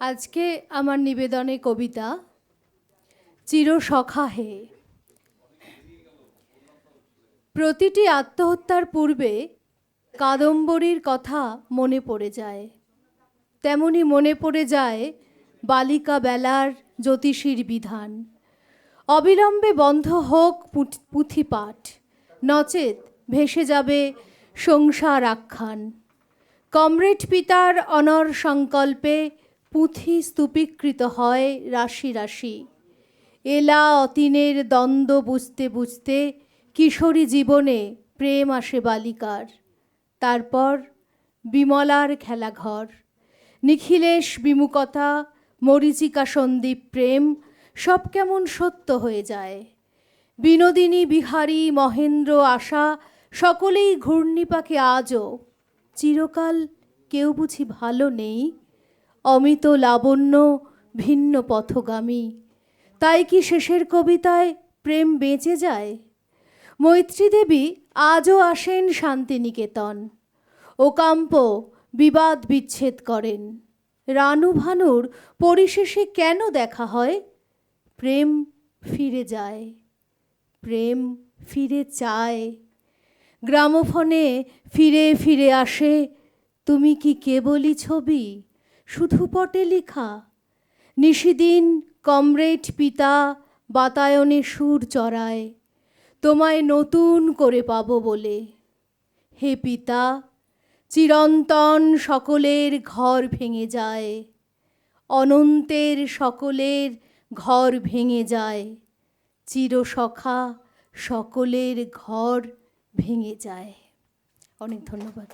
আজকে আমার নিবেদনে কবিতা চিরসখা হে। প্রতিটি আত্মহত্যার পূর্বে কাদম্বরীর কথা মনে পড়ে যায়, তেমনি মনে পড়ে যায় বালিকা বেলার জ্যোতিষীর বিধান। অবিলম্বে বন্ধ হোক পুঁথিপাঠ, নচেত ভেসে যাবে সংসার আখ্যান। কমরেড পিতার অনর সংকল্পে পুঁথি স্তূপীকৃত হয় রাশি রাশি। এলা অতীনের দ্বন্দ্ব বুঝতে বুঝতে কিশোরী জীবনে প্রেম আসে বালিকার। তারপর বিমলার খেলাঘর, নিখিলেশ বিমুখতা, মরীচিকা সন্দীপ প্রেম সব কেমন সত্য হয়ে যায়। বিনোদিনী বিহারী মহেন্দ্র আশা সকলেই ঘূর্ণিপাকে আজও। চিরকাল কেউ বুঝি ভালো নেই, অমিত লাবণ্য ভিন্ন পথগামী। তাই কি শেষের কবিতায় প্রেম বেঁচে যায়? মৈত্রী দেবী আজও আসেন শান্তিনিকেতন, ওকাম্প বিবাদ বিচ্ছেদ করেন। রানু ভানুর পরিশেষে কেন দেখা হয়? প্রেম ফিরে যায়, প্রেম ফিরে চায়। গ্রামোফোনে ফিরে ফিরে আসে তুমি কি কেবলই ছবি, শুধু পটে লিখা। নিশিদিন কমরেড পিতা বাতায়নে সুর চড়ায়, তোমায় নতুন করে পাবো বলে। হে পিতা, চিরন্তন সকলের ঘর ভেঙে যায়, অনন্তের সকলের ঘর ভেঙে যায়। চিরসখা সকলের ঘর ভেঙে যায়। অনেক ধন্যবাদ।